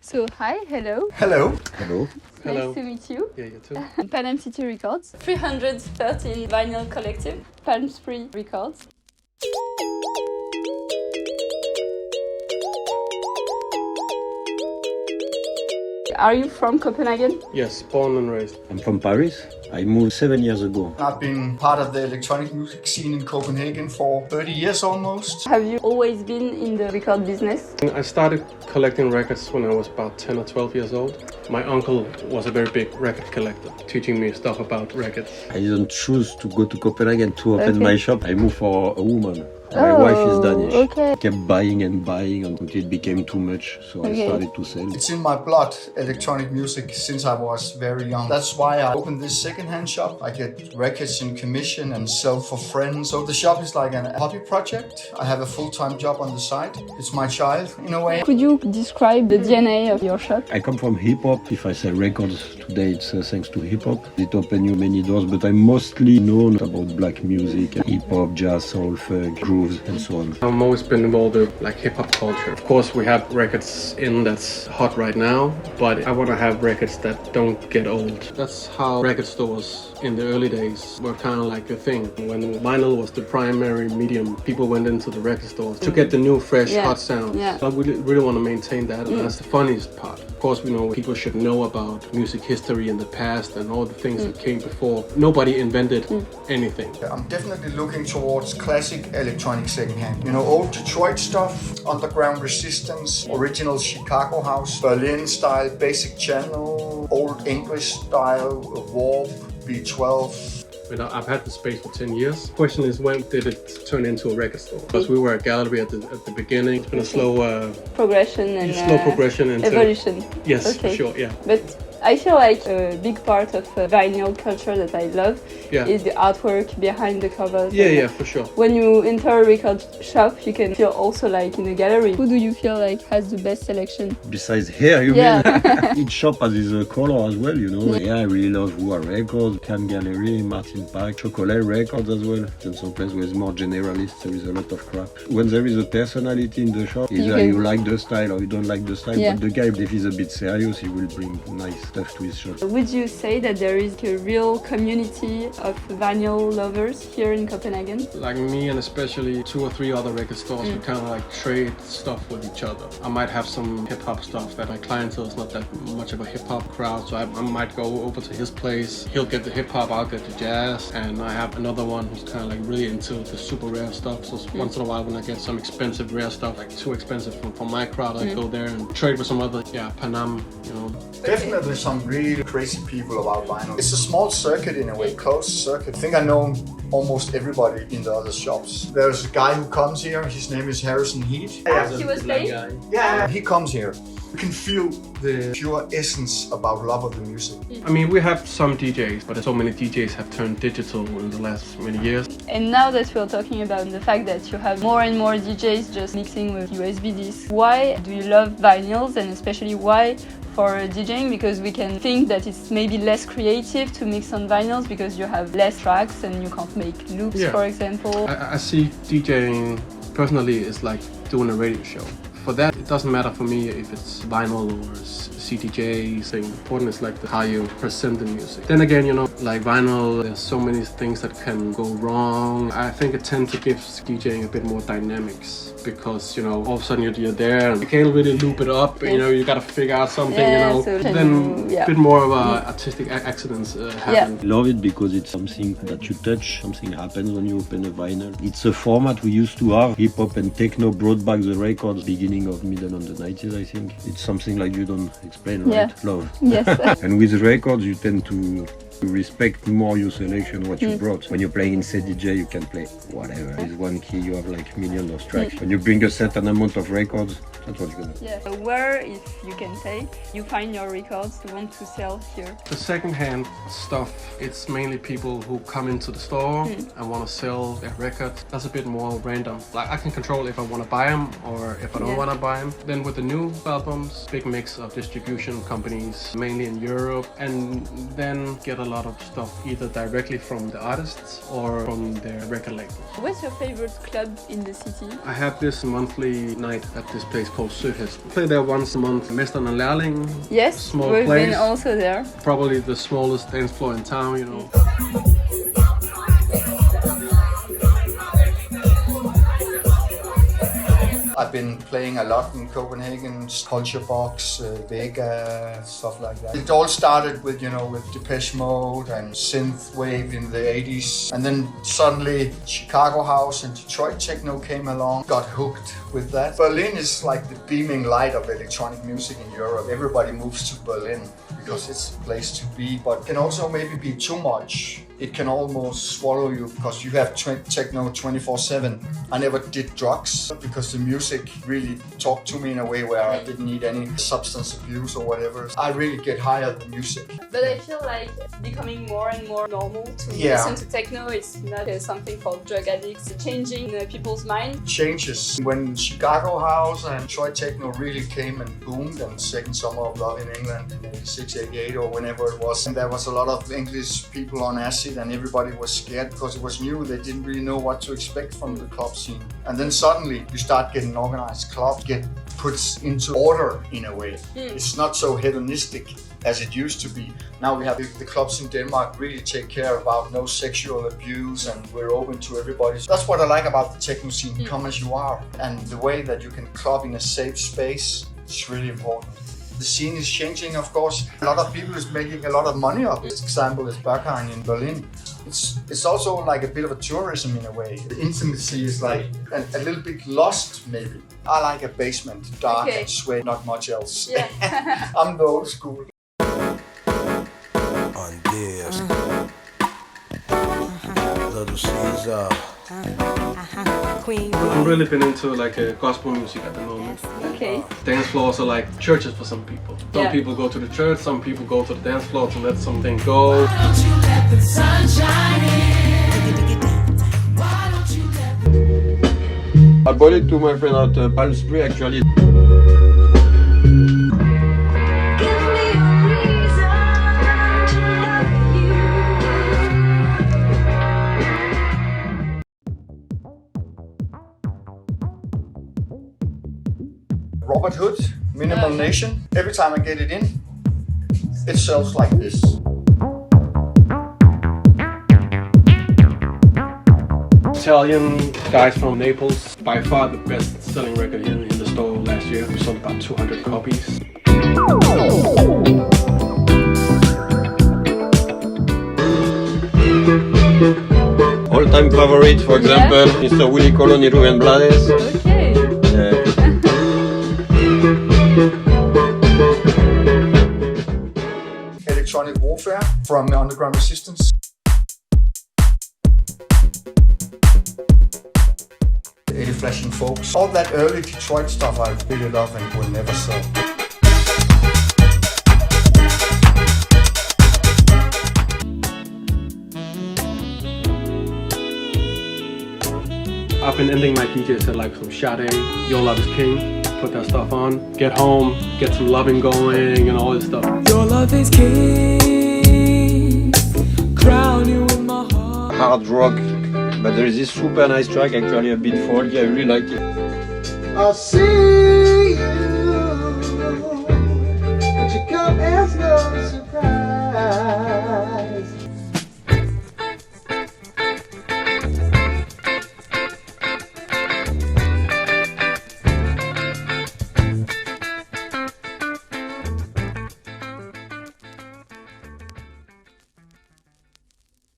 So, hi, hello. Hello. Hello. Nice to meet you. Yeah, you too. Paname City Records, 313 vinyl collective, Palmspree Records. Are you from Copenhagen? Yes, born and raised. I'm from Paris. I moved 7 years ago. I've been part of the electronic music scene in Copenhagen for 30 years almost. Have you always been in the record business? I started collecting records when I was about 10 or 12 years old. My uncle was a very big record collector, teaching me stuff about records. I didn't choose to go to Copenhagen to open my shop. I moved for a woman. My Oh, wife is Danish. okay. I kept buying and buying until it became too much, so I started to sell. It's in my blood, electronic music, since I was very young. That's why I opened this second-hand shop. I get records in commission and sell for friends. So the shop is like a hobby project. I have a full-time job on the side. It's my child, in a way. Could you describe the DNA of your shop? I come from hip-hop. If I sell records today, it's thanks to hip-hop. It opened you many doors, but I'm mostly known about black music, hip-hop, jazz, soul, funk, grooves, and so on. I've always been involved with like hip-hop culture. Of course, we have records in that's hot right now, but I want to have records that don't get old. That's how record stores in the early days were kind of like a thing. When vinyl was the primary medium, people went into the record stores to get the new, fresh, hot sound. Yeah. So I really want to maintain that, and that's the funniest part. Of course, we know people should know about music history in the past and all the things that came before. Nobody invented anything. I'm definitely looking towards classic electronic secondhand. You know, old Detroit stuff, underground resistance, original Chicago house, Berlin style, basic channel, old English style, warp, V12. I've had the space for 10 years. The question is, when did it turn into a record store? Because we were a gallery at the beginning. It's been a slow Progression and progression into evolution. Yes, for sure, yeah. But I feel like a big part of vinyl culture that I love is the artwork behind the covers. Yeah, for sure. When you enter a record shop, you can feel also like in a gallery. Who do you feel like has the best selection? Besides hair, you Yeah. mean? Each shop has its color as well, you know. Yeah, I really love Wua Records, Can Gallery, Martin Park, Chocolat Records as well. And some place where it's more generalist, there is a lot of crap. When there is a personality in the shop, either you like the style or you don't like the style, but the guy, if he's a bit serious, he will bring nice stuff to his shop. Would you say that there is a real community of vinyl lovers here in Copenhagen? Like me and especially 2 or 3 other record stores, we kind of like trade stuff with each other. I might have some hip-hop stuff that my clientele is not that much of a hip-hop crowd, so I might go over to his place. He'll get the hip-hop, I'll get the jazz, and I have another one who's kind of like really into the super rare stuff. So once in a while when I get some expensive rare stuff, like too expensive for my crowd, I go there and trade with some other, Paname, you know. Definitely some really crazy people about vinyl. It's a small circuit in a way, closed circuit. I think I know almost everybody in the other shops. There's a guy who comes here, his name is Harrison Heat. He was late? Yeah, he comes here. You can feel the pure essence about love of the music. I mean, we have some DJs, but so many DJs have turned digital in the last many years. And now that we're talking about the fact that you have more and more DJs just mixing with USB discs, why do you love vinyls, and especially why for DJing? Because we can think that it's maybe less creative to mix on vinyls because you have less tracks and you can't make loops, for example. I see DJing personally is like doing a radio show. For that, it doesn't matter for me if it's vinyl or CDJ. The important is like how you present the music. Then again, you know, like vinyl, there's so many things that can go wrong. I think it tends to give DJing a bit more dynamics because, you know, all of a sudden you're there and you can't really loop it up. You know, you gotta figure out something, you know. So then a bit more of artistic accidents happen. Love it because it's something that you touch, something happens when you open a vinyl. It's a format we used to have. Hip-hop and techno brought back the records beginning of middle of the 90s, I think. It's something like you don't explain, right? Love. Yes. And with records, you tend to respect more your selection, what you brought. When you're playing in CDJ, you can play whatever. With one key, you have like millions of tracks. When you bring a certain amount of records, that's what you're gonna do. Yeah. Where, if you can say, you find your records you want to sell here? The second-hand stuff, it's mainly people who come into the store and want to sell their records. That's a bit more random. Like I can control if I want to buy them or if I don't want to buy them. Then with the new albums, big mix of distribution companies, mainly in Europe, and then get a lot of stuff either directly from the artists or from their record labels. What's your favorite club in the city? I have this monthly night at this place called Søhesten. Play there once a month. Mesteren og Lærling. Yes, Small we've place. been also there. Probably the smallest dance floor in town, you know. I've been playing a lot in Copenhagen, Culture Box, Vega, stuff like that. It all started with, with Depeche Mode and synthwave in the 80s. And then suddenly Chicago House and Detroit Techno came along, got hooked with that. Berlin is like the beaming light of electronic music in Europe. Everybody moves to Berlin because it's a place to be, but it can also maybe be too much. It can almost swallow you because you have techno 24/7. I never did drugs because the music really talked to me in a way where I didn't need any substance abuse or whatever. I really get high on the music. But I feel like it's becoming more and more normal to listen to techno. It's not something for drug addicts. It's changing people's mind. Changes. When Chicago House and Detroit Techno really came and boomed, and Second Summer of Love in England in 86, 88 or whenever it was, and there was a lot of English people on acid and everybody was scared because it was new. They didn't really know what to expect from the club scene. And then suddenly you start getting organized clubs, get put into order in a way. It's not so hedonistic as it used to be. Now we have the clubs in Denmark really take care about no sexual abuse and we're open to everybody. That's what I like about the techno scene, come as you are. And the way that you can club in a safe space is really important. The scene is changing, of course. A lot of people is making a lot of money of it. Example is Berghain in Berlin. It's also like a bit of a tourism in a way. The intimacy is like a little bit lost, maybe. I like a basement, dark and sweat, not much else. Yeah. I'm the old school. On this, Little Caesar. Queen. I'm really been into like gospel music at the moment. Okay. Dance floors are like churches for some people. Some people go to the church, some people go to the dance floor to let something go. I bought it to my friend at Palmspree actually. Robert Hood, Minimal Nation. Every time I get it in, it sells like this. Italian guys from Naples, by far the best selling record in the store last year. We sold about 200 copies. All-time favorite, for example, Mr. Willy Colon y Rubén Blades. Okay. Electronic Warfare from the Underground Resistance. Eddie Flash and Folks. All that early Detroit stuff I really love and will never sell. I've been ending my DJ set like some Sade, Your Love is King. Put that stuff on, get home, get some loving going and all this stuff. Your love is king, crown you in my heart. Hard rock, but there is this super nice track, actually a bit folky, I really like it. I see